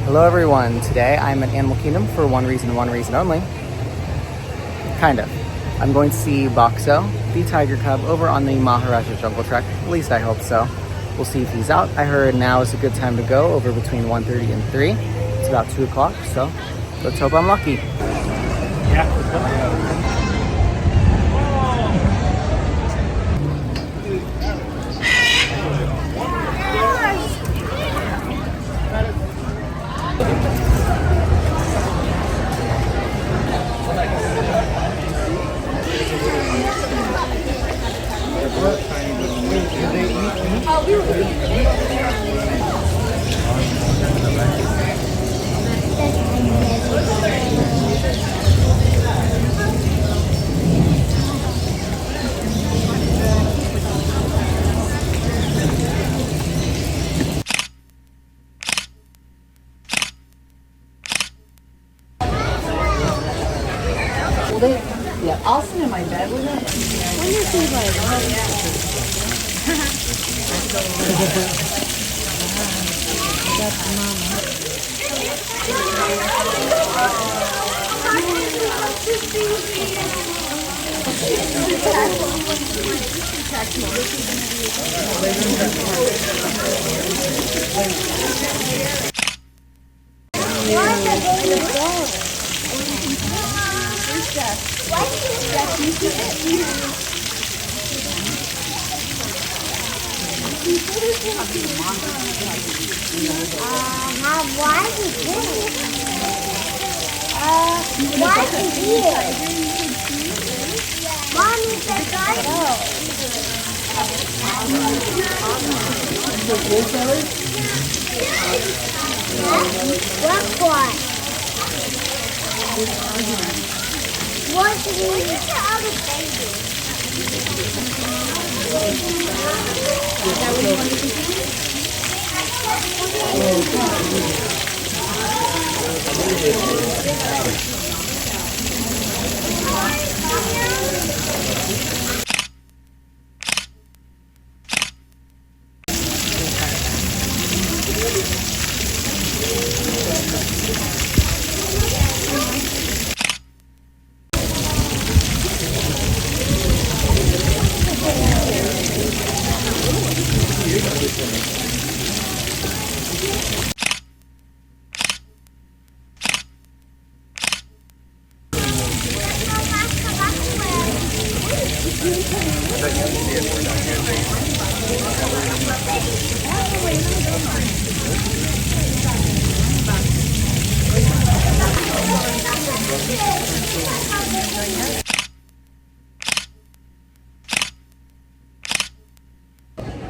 Hello everyone, today I'm at Animal Kingdom for one reason only. Kind of. I'm going to see Bakso, the tiger cub, over on the Maharajah Jungle Trek. At least I hope so. We'll see if he's out. I heard now is a good time to go, over between 1:30 and 3. It's about 2 o'clock, so let's hope I'm lucky. Yeah. Yeah, I'll sit in my bed with it. When is he like? That's mama. Why did you see it? Why is it here? Why is it here? Mom, is that garden? What one? What's the other baby? Is that what you want to do?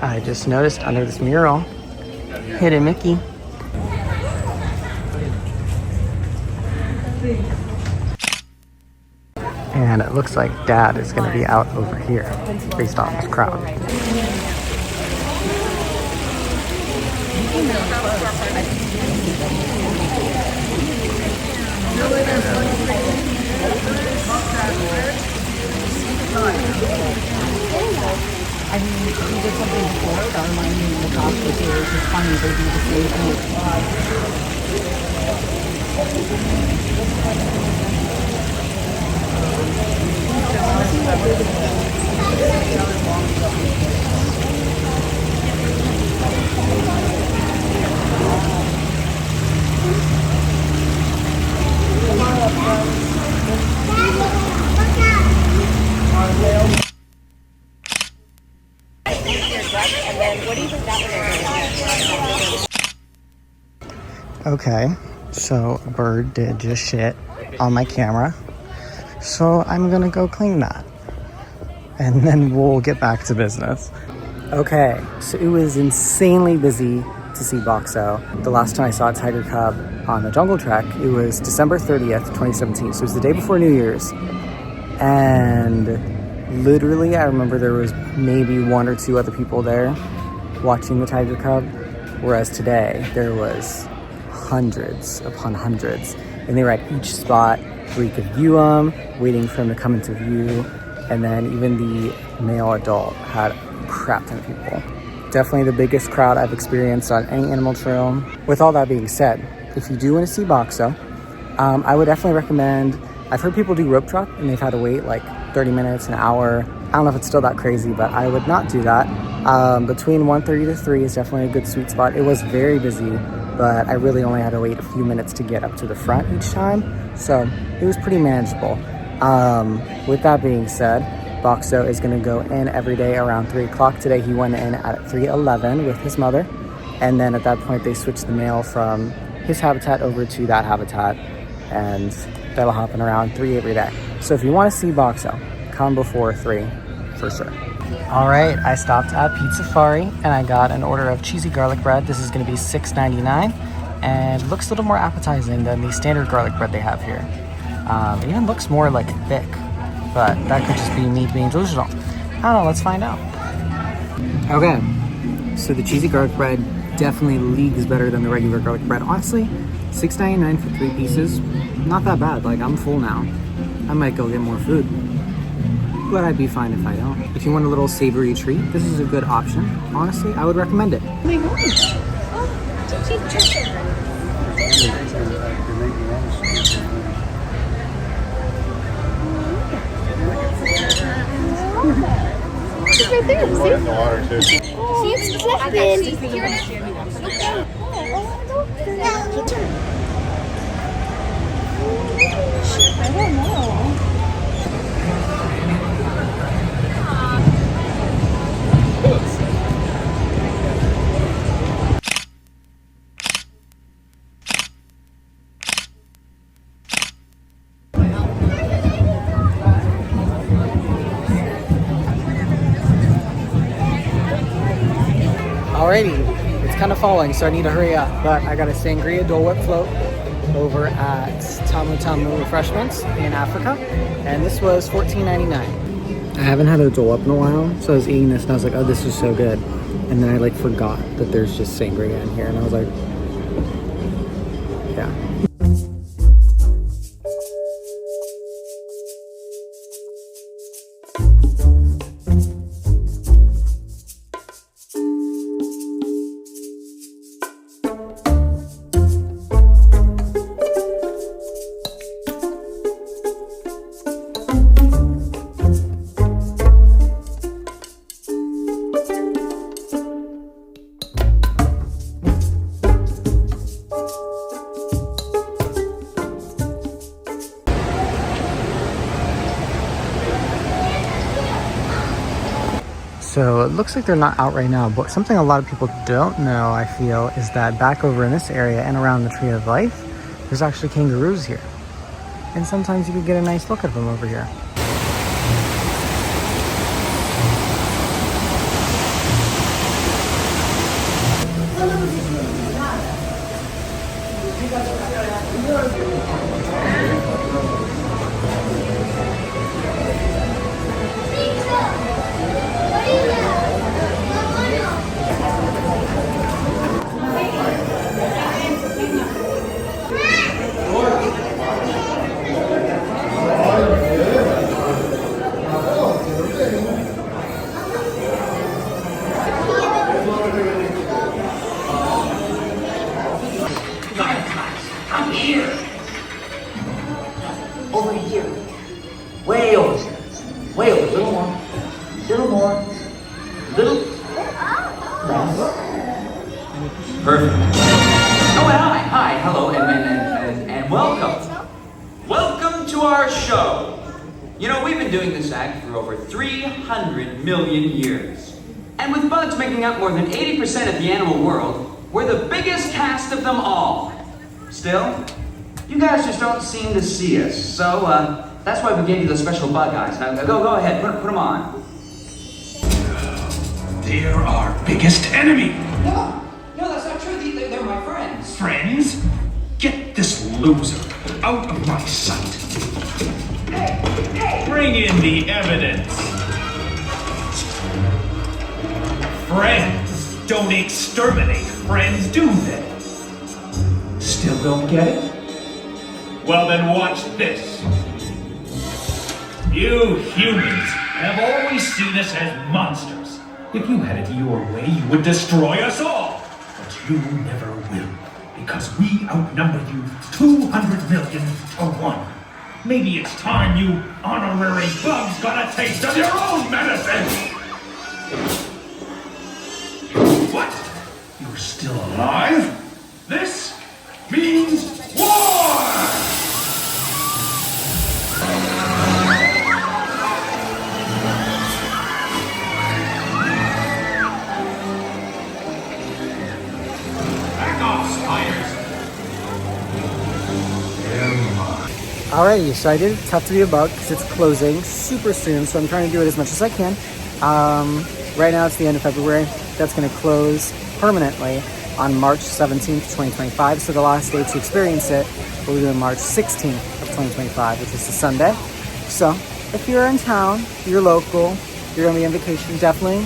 I just noticed under this mural, hidden Mickey. And it looks like Dad is going to be out over here, based on this crowd. I mean, we did something before that reminded me of the cops was here. It's just funny they do the same Okay, so a bird did just shit on my camera, so I'm gonna go clean that, and then we'll get back to business. Okay, so it was insanely busy to see Bakso. The last time I saw a tiger cub on the Jungle Trek, it was December 30th, 2017, so it was the day before New Year's, and literally I remember there was maybe 1 or 2 other people there watching the tiger cub, whereas today there was hundreds upon hundreds, and they were at each spot where you could view them, waiting for them to come into view, and then even the male adult had a crap ton of people. Definitely the biggest crowd I've experienced on any animal trail. With all that being said, if you do want to see Bakso, I would definitely recommend, I've heard people do rope truck and they've had to wait like 30 minutes, an hour. I don't know if it's still that crazy, but I would not do that. Between 1:30 to 3 is definitely a good sweet spot. It was very busy, but I really only had to wait a few minutes to get up to the front each time. So it was pretty manageable. With that being said, Bakso is going to go in every day around 3 o'clock. Today he went in at 3:11 with his mother. And then at that point they switched the male from his habitat over to that habitat. And that'll happen around 3 every day. So if you want to see Bakso, come before 3 for sure. All right, I stopped at Pizzafari and I got an order of cheesy garlic bread. This is going to be $6.99 and it looks a little more appetizing than the standard garlic bread they have here. It even looks more like thick, but that could just be me being delusional. I don't know, let's find out. Okay, so the cheesy garlic bread definitely leagues better than the regular garlic bread. Honestly, $6.99 for 3 pieces, not that bad. Like, I'm full now. I might go get more food, but I'd be fine if I don't. If you want a little savory treat, this is a good option. Honestly, I would recommend it. Oh my gosh. Oh, cheese chicken. It's right there, see? See, it's flipping. I don't know. Alrighty, it's kind of falling, so I need to hurry up. But I got a sangria Dole Whip float over at Tamu Tamu Refreshments in Africa, and this was $14.99. I haven't had a Dole Whip in a while, so I was eating this and I was like, oh, this is so good. And then I like forgot that there's just sangria in here, and I was like, yeah. So it looks like they're not out right now, but something a lot of people don't know, I feel, is that back over in this area and around the Tree of Life, there's actually kangaroos here. And sometimes you can get a nice look at them over here. Over here. Way over here. Way over. Little more. Little more. Little. Perfect. Oh, and hi, hello, and welcome. Welcome to our show. You know, we've been doing this act for over 300 million years. And with bugs making up more than 80% of the animal world, we're the biggest cast of them all. Still, you guys just don't seem to see us, so that's why we gave you those special bug eyes. Now go ahead, put them on. They're our biggest enemy. No, that's not true. They're my friends. Friends? Get this loser out of my sight. Hey! Bring in the evidence. Friends don't exterminate friends, do they? Still don't get it? Well then watch this. You humans have always seen us as monsters. If you had it your way, you would destroy us all. But you never will. because we outnumber you 200 million to 1. Maybe it's time you honorary bugs got a taste of your own medicine! What? You're still alive? This means war! Back off, spiders! Alrighty, so I did it Tough to Be a Bug because it's closing super soon, so I'm trying to do it as much as I can. Right now it's the end of February. That's going to close permanently on March 17th, 2025. So the last day to experience it will be on March 16th of 2025, which is a Sunday. So if you're in town, you're local, you're going to be on vacation, definitely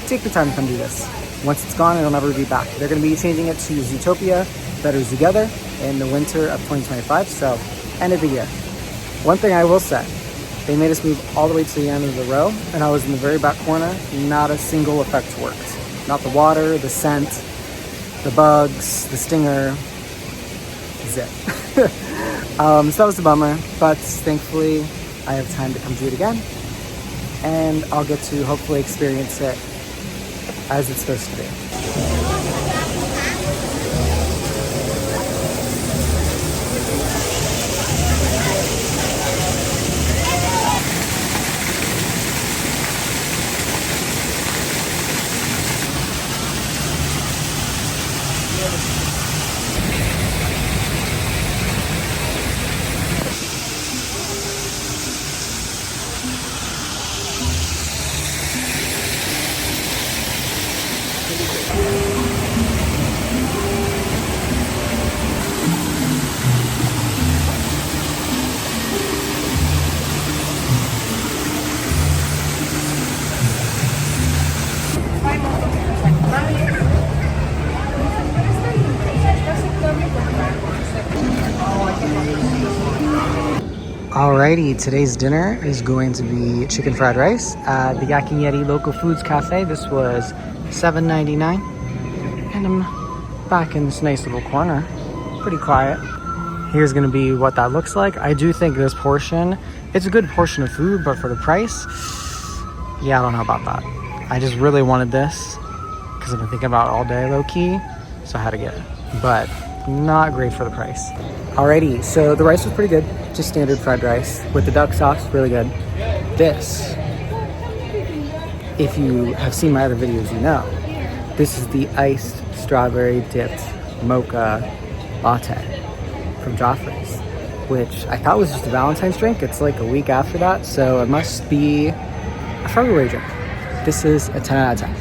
take the time to come do this. Once it's gone, it'll never be back. They're going to be changing it to Zootopia, Better Together in the winter of 2025. So end of the year. One thing I will say, they made us move all the way to the end of the row, and I was in the very back corner. Not a single effect worked. Not the water, the scent, the bugs, the stinger, zip. So that was a bummer, but thankfully I have time to come do it again, and I'll get to hopefully experience it as it's supposed to be. Alrighty, today's dinner is going to be chicken fried rice at the Yeti Local Foods Cafe. This was $7.99, and I'm back in this nice little corner, pretty quiet. Here's gonna be what that looks like. I do think this portion, it's a good portion of food, but for the price, yeah, I don't know about that. I just really wanted this because I've been thinking about it all day, low key, so I had to get it, but not great for the price. Alrighty, so the rice was pretty good, just standard fried rice with the duck sauce, really good. This, if you have seen my other videos, you know, this is the iced strawberry dipped mocha latte from Joffrey's, which I thought was just a Valentine's drink. It's like a week after that, so it must be a February drink. This is a 10 out of 10.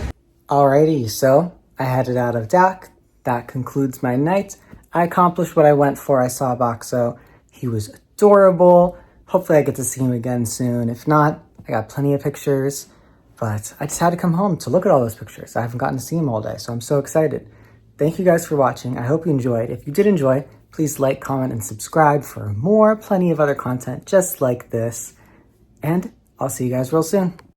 Alrighty, so I had it out of DAC. That concludes my night. I accomplished what I went for. I saw Bakso. He was adorable. Hopefully I get to see him again soon. If not, I got plenty of pictures, but I just had to come home to look at all those pictures. I haven't gotten to see him all day, so I'm so excited. Thank you guys for watching. I hope you enjoyed. If you did enjoy, please like, comment, and subscribe for more, plenty of other content just like this. And I'll see you guys real soon.